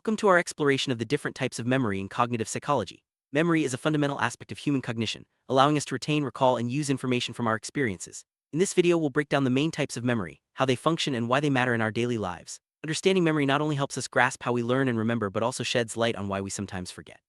Welcome to our exploration of the different types of memory in cognitive psychology. Memory is a fundamental aspect of human cognition, allowing us to retain, recall, and use information from our experiences. In this video, we'll break down the main types of memory, how they function, and why they matter in our daily lives. Understanding memory not only helps us grasp how we learn and remember, but also sheds light on why we sometimes forget.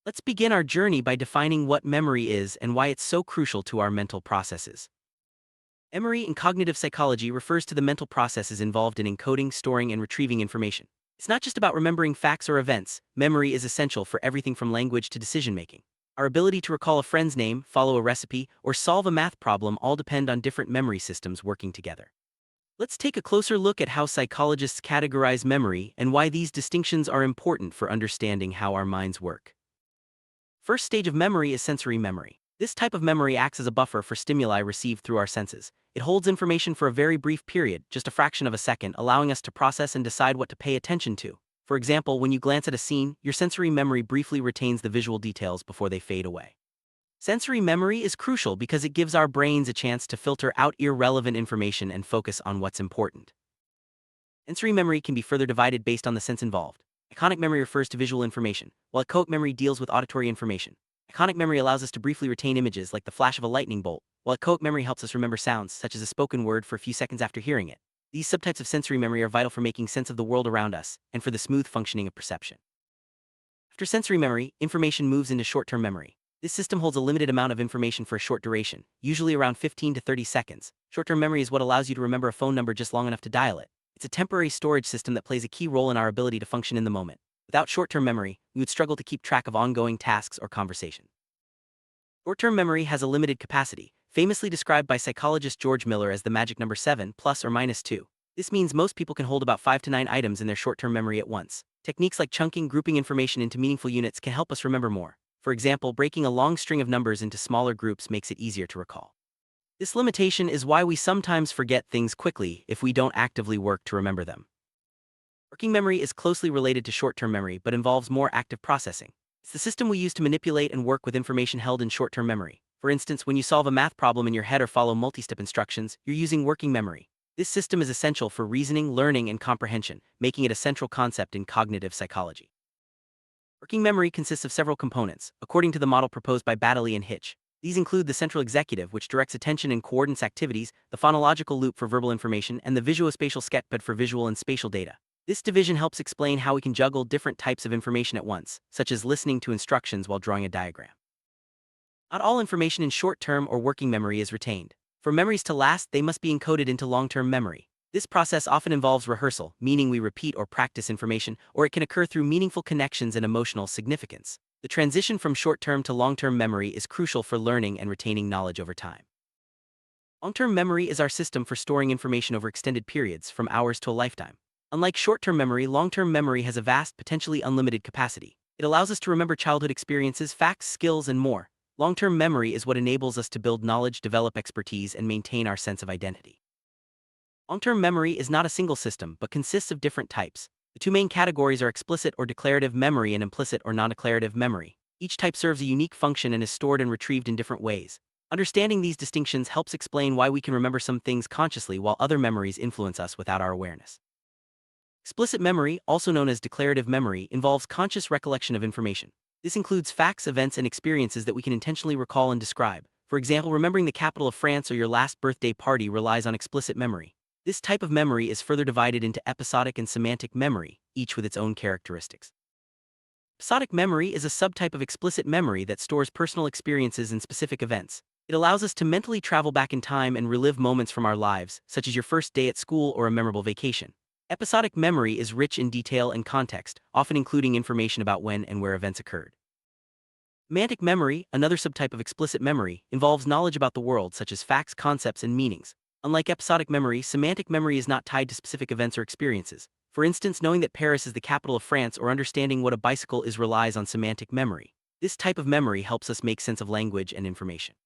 Let's begin our journey by defining what memory is and why it's so crucial to our mental processes. Memory in cognitive psychology refers to the mental processes involved in encoding, storing, and retrieving information. It's not just about remembering facts or events. Memory is essential for everything from language to decision-making. Our ability to recall a friend's name, follow a recipe, or solve a math problem all depend on different memory systems working together. Let's take a closer look at how psychologists categorize memory and why these distinctions are important for understanding how our minds work. First stage of memory is sensory memory. This type of memory acts as a buffer for stimuli received through our senses. It holds information for a very brief period, just a fraction of a second, allowing us to process and decide what to pay attention to. For example, when you glance at a scene, your sensory memory briefly retains the visual details before they fade away. Sensory memory is crucial because it gives our brains a chance to filter out irrelevant information and focus on what's important. Sensory memory can be further divided based on the sense involved. Iconic memory refers to visual information, while echoic memory deals with auditory information. Iconic memory allows us to briefly retain images like the flash of a lightning bolt, while echoic memory helps us remember sounds, such as a spoken word, for a few seconds after hearing it. These subtypes of sensory memory are vital for making sense of the world around us and for the smooth functioning of perception. After sensory memory, information moves into short-term memory. This system holds a limited amount of information for a short duration, usually around 15 to 30 seconds. Short-term memory is what allows you to remember a phone number just long enough to dial it. It's a temporary storage system that plays a key role in our ability to function in the moment. Without short-term memory, we would struggle to keep track of ongoing tasks or conversations. Short-term memory has a limited capacity, famously described by psychologist George Miller as the magic number 7 plus or minus 2. This means most people can hold about 5 to 9 items in their short-term memory at once. Techniques like chunking, grouping information into meaningful units can help us remember more. For example, breaking a long string of numbers into smaller groups makes it easier to recall. This limitation is why we sometimes forget things quickly if we don't actively work to remember them. Working memory is closely related to short-term memory but involves more active processing. It's the system we use to manipulate and work with information held in short-term memory. For instance, when you solve a math problem in your head or follow multi-step instructions, you're using working memory. This system is essential for reasoning, learning, and comprehension, making it a central concept in cognitive psychology. Working memory consists of several components, according to the model proposed by Baddeley and Hitch. These include the central executive, which directs attention and coordinates activities, the phonological loop for verbal information, and the visuospatial sketchpad for visual and spatial data. This division helps explain how we can juggle different types of information at once, such as listening to instructions while drawing a diagram. Not all information in short-term or working memory is retained. For memories to last, they must be encoded into long-term memory. This process often involves rehearsal, meaning we repeat or practice information, or it can occur through meaningful connections and emotional significance. The transition from short-term to long-term memory is crucial for learning and retaining knowledge over time. Long-term memory is our system for storing information over extended periods, from hours to a lifetime. Unlike short-term memory, long-term memory has a vast, potentially unlimited capacity. It allows us to remember childhood experiences, facts, skills, and more. Long-term memory is what enables us to build knowledge, develop expertise, and maintain our sense of identity. Long-term memory is not a single system, but consists of different types. The two main categories are explicit or declarative memory and implicit or non-declarative memory. Each type serves a unique function and is stored and retrieved in different ways. Understanding these distinctions helps explain why we can remember some things consciously while other memories influence us without our awareness. Explicit memory, also known as declarative memory, involves conscious recollection of information. This includes facts, events, and experiences that we can intentionally recall and describe. For example, remembering the capital of France or your last birthday party relies on explicit memory. This type of memory is further divided into episodic and semantic memory, each with its own characteristics. Episodic memory is a subtype of explicit memory that stores personal experiences and specific events. It allows us to mentally travel back in time and relive moments from our lives, such as your first day at school or a memorable vacation. Episodic memory is rich in detail and context, often including information about when and where events occurred. Semantic memory, another subtype of explicit memory, involves knowledge about the world, such as facts, concepts, and meanings. Unlike episodic memory, semantic memory is not tied to specific events or experiences. For instance, knowing that Paris is the capital of France or understanding what a bicycle is relies on semantic memory. This type of memory helps us make sense of language and information.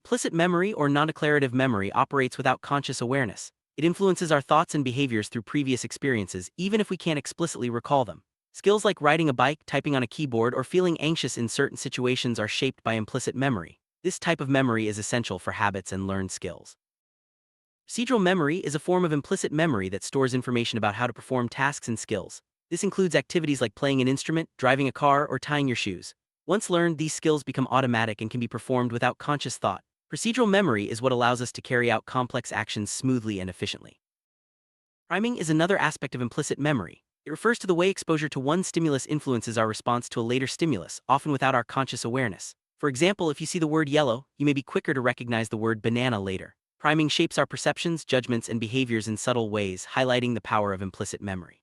Implicit memory or non-declarative memory operates without conscious awareness. It influences our thoughts and behaviors through previous experiences, even if we can't explicitly recall them. Skills like riding a bike, typing on a keyboard, or feeling anxious in certain situations are shaped by implicit memory. This type of memory is essential for habits and learned skills. Procedural memory is a form of implicit memory that stores information about how to perform tasks and skills. This includes activities like playing an instrument, driving a car, or tying your shoes. Once learned, these skills become automatic and can be performed without conscious thought. Procedural memory is what allows us to carry out complex actions smoothly and efficiently. Priming is another aspect of implicit memory. It refers to the way exposure to one stimulus influences our response to a later stimulus, often without our conscious awareness. For example, if you see the word yellow, you may be quicker to recognize the word banana later. Priming shapes our perceptions, judgments, and behaviors in subtle ways, highlighting the power of implicit memory.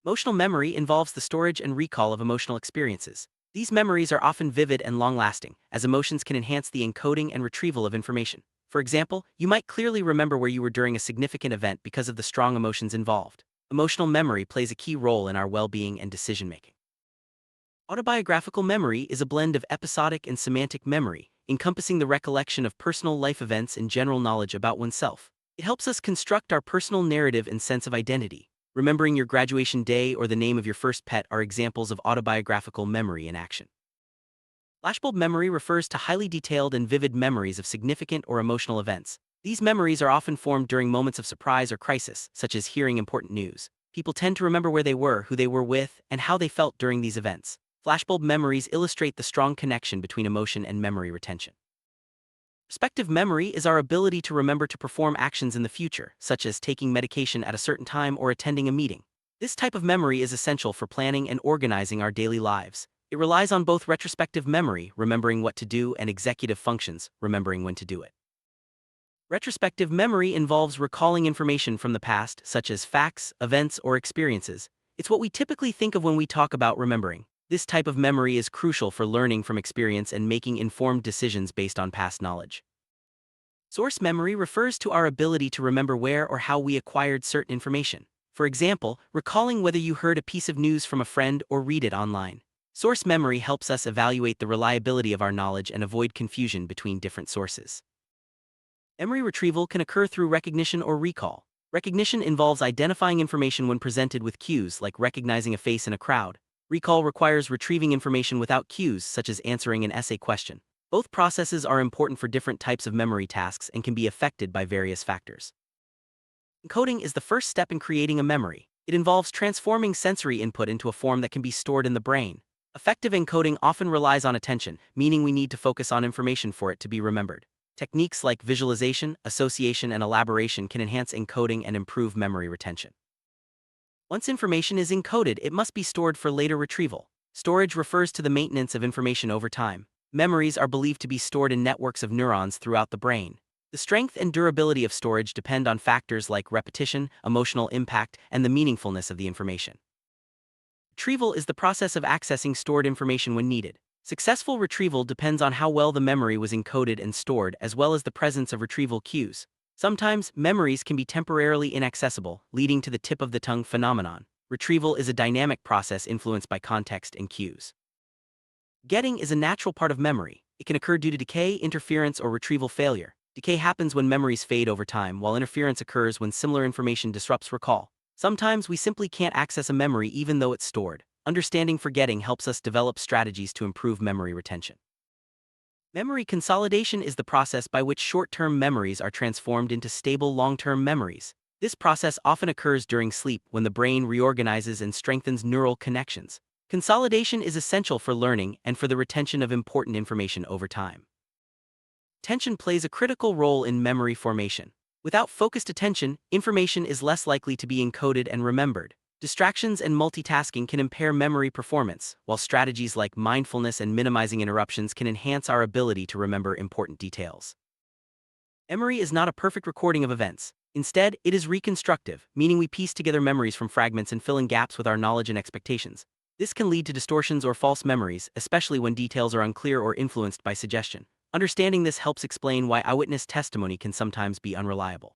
Emotional memory involves the storage and recall of emotional experiences. These memories are often vivid and long-lasting, as emotions can enhance the encoding and retrieval of information. For example, you might clearly remember where you were during a significant event because of the strong emotions involved. Emotional memory plays a key role in our well-being and decision-making. Autobiographical memory is a blend of episodic and semantic memory, encompassing the recollection of personal life events and general knowledge about oneself. It helps us construct our personal narrative and sense of identity. Remembering your graduation day or the name of your first pet are examples of autobiographical memory in action. Flashbulb memory refers to highly detailed and vivid memories of significant or emotional events. These memories are often formed during moments of surprise or crisis, such as hearing important news. People tend to remember where they were, who they were with, and how they felt during these events. Flashbulb memories illustrate the strong connection between emotion and memory retention. Prospective memory is our ability to remember to perform actions in the future, such as taking medication at a certain time or attending a meeting. This type of memory is essential for planning and organizing our daily lives. It relies on both retrospective memory, remembering what to do, and executive functions, remembering when to do it. Retrospective memory involves recalling information from the past, such as facts, events, or experiences. It's what we typically think of when we talk about remembering. This type of memory is crucial for learning from experience and making informed decisions based on past knowledge. Source memory refers to our ability to remember where or how we acquired certain information. For example, recalling whether you heard a piece of news from a friend or read it online. Source memory helps us evaluate the reliability of our knowledge and avoid confusion between different sources. Memory retrieval can occur through recognition or recall. Recognition involves identifying information when presented with cues, like recognizing a face in a crowd. Recall requires retrieving information without cues, such as answering an essay question. Both processes are important for different types of memory tasks and can be affected by various factors. Encoding is the first step in creating a memory. It involves transforming sensory input into a form that can be stored in the brain. Effective encoding often relies on attention, meaning we need to focus on information for it to be remembered. Techniques like visualization, association, and elaboration can enhance encoding and improve memory retention. Once information is encoded, it must be stored for later retrieval. Storage refers to the maintenance of information over time. Memories are believed to be stored in networks of neurons throughout the brain. The strength and durability of storage depend on factors like repetition, emotional impact, and the meaningfulness of the information. Retrieval is the process of accessing stored information when needed. Successful retrieval depends on how well the memory was encoded and stored, as well as the presence of retrieval cues. Sometimes, memories can be temporarily inaccessible, leading to the tip of the tongue phenomenon. Retrieval is a dynamic process influenced by context and cues. Getting is a natural part of memory. It can occur due to decay, interference, or retrieval failure. Decay happens when memories fade over time, while interference occurs when similar information disrupts recall. Sometimes we simply can't access a memory even though it's stored. Understanding forgetting helps us develop strategies to improve memory retention. Memory consolidation is the process by which short-term memories are transformed into stable long-term memories. This process often occurs during sleep when the brain reorganizes and strengthens neural connections. Consolidation is essential for learning and for the retention of important information over time. Attention plays a critical role in memory formation. Without focused attention, information is less likely to be encoded and remembered. Distractions and multitasking can impair memory performance, while strategies like mindfulness and minimizing interruptions can enhance our ability to remember important details. Memory is not a perfect recording of events. Instead, it is reconstructive, meaning we piece together memories from fragments and fill in gaps with our knowledge and expectations. This can lead to distortions or false memories, especially when details are unclear or influenced by suggestion. Understanding this helps explain why eyewitness testimony can sometimes be unreliable.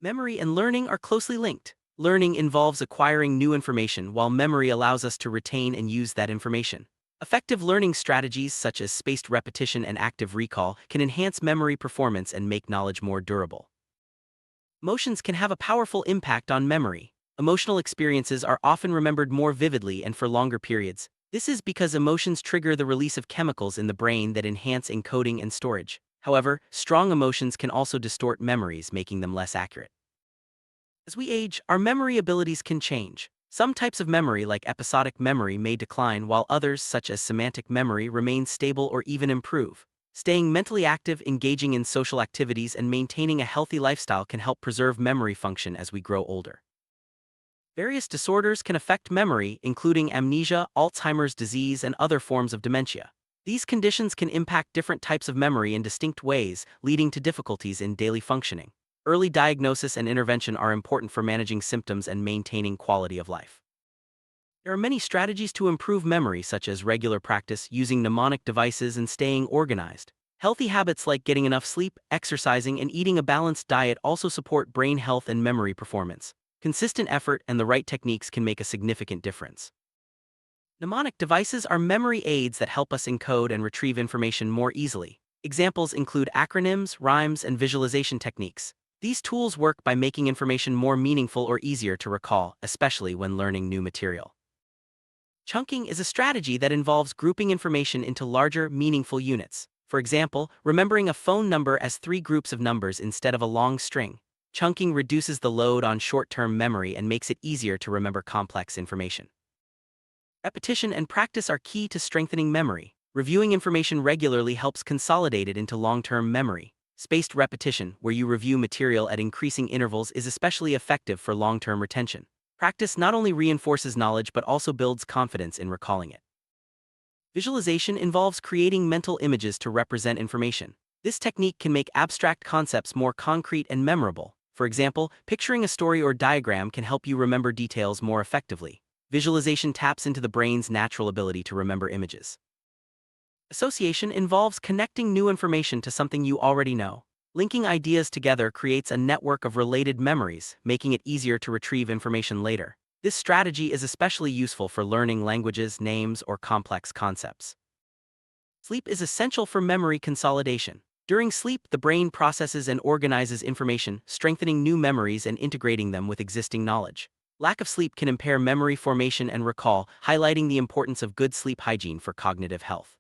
Memory and learning are closely linked. Learning involves acquiring new information, while memory allows us to retain and use that information. Effective learning strategies such as spaced repetition and active recall can enhance memory performance and make knowledge more durable. Emotions can have a powerful impact on memory. Emotional experiences are often remembered more vividly and for longer periods. This is because emotions trigger the release of chemicals in the brain that enhance encoding and storage. However, strong emotions can also distort memories, making them less accurate. As we age, our memory abilities can change. Some types of memory, like episodic memory, may decline, while others, such as semantic memory, remain stable or even improve. Staying mentally active, engaging in social activities, and maintaining a healthy lifestyle can help preserve memory function as we grow older. Various disorders can affect memory, including amnesia, Alzheimer's disease, and other forms of dementia. These conditions can impact different types of memory in distinct ways, leading to difficulties in daily functioning. Early diagnosis and intervention are important for managing symptoms and maintaining quality of life. There are many strategies to improve memory, such as regular practice, using mnemonic devices, and staying organized. Healthy habits like getting enough sleep, exercising, and eating a balanced diet also support brain health and memory performance. Consistent effort and the right techniques can make a significant difference. Mnemonic devices are memory aids that help us encode and retrieve information more easily. Examples include acronyms, rhymes, and visualization techniques. These tools work by making information more meaningful or easier to recall, especially when learning new material. Chunking is a strategy that involves grouping information into larger, meaningful units. For example, remembering a phone number as 3 groups of numbers instead of a long string. Chunking reduces the load on short-term memory and makes it easier to remember complex information. Repetition and practice are key to strengthening memory. Reviewing information regularly helps consolidate it into long-term memory. Spaced repetition, where you review material at increasing intervals, is especially effective for long-term retention. Practice not only reinforces knowledge but also builds confidence in recalling it. Visualization involves creating mental images to represent information. This technique can make abstract concepts more concrete and memorable. For example, picturing a story or diagram can help you remember details more effectively. Visualization taps into the brain's natural ability to remember images. Association involves connecting new information to something you already know. Linking ideas together creates a network of related memories, making it easier to retrieve information later. This strategy is especially useful for learning languages, names, or complex concepts. Sleep is essential for memory consolidation. During sleep, the brain processes and organizes information, strengthening new memories and integrating them with existing knowledge. Lack of sleep can impair memory formation and recall, highlighting the importance of good sleep hygiene for cognitive health.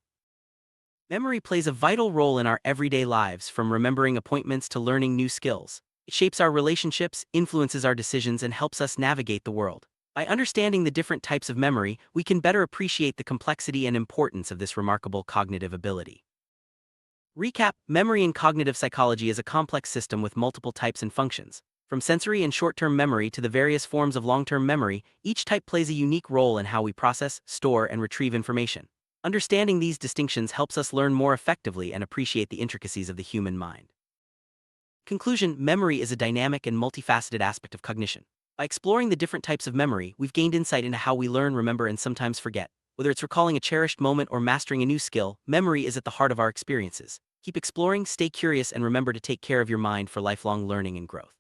Memory plays a vital role in our everyday lives, from remembering appointments to learning new skills. It shapes our relationships, influences our decisions, and helps us navigate the world. By understanding the different types of memory, we can better appreciate the complexity and importance of this remarkable cognitive ability. Recap: memory in cognitive psychology is a complex system with multiple types and functions. From sensory and short-term memory to the various forms of long-term memory, each type plays a unique role in how we process, store, and retrieve information. Understanding these distinctions helps us learn more effectively and appreciate the intricacies of the human mind. Conclusion: memory is a dynamic and multifaceted aspect of cognition. By exploring the different types of memory, we've gained insight into how we learn, remember, and sometimes forget. Whether it's recalling a cherished moment or mastering a new skill, memory is at the heart of our experiences. Keep exploring, stay curious, and remember to take care of your mind for lifelong learning and growth.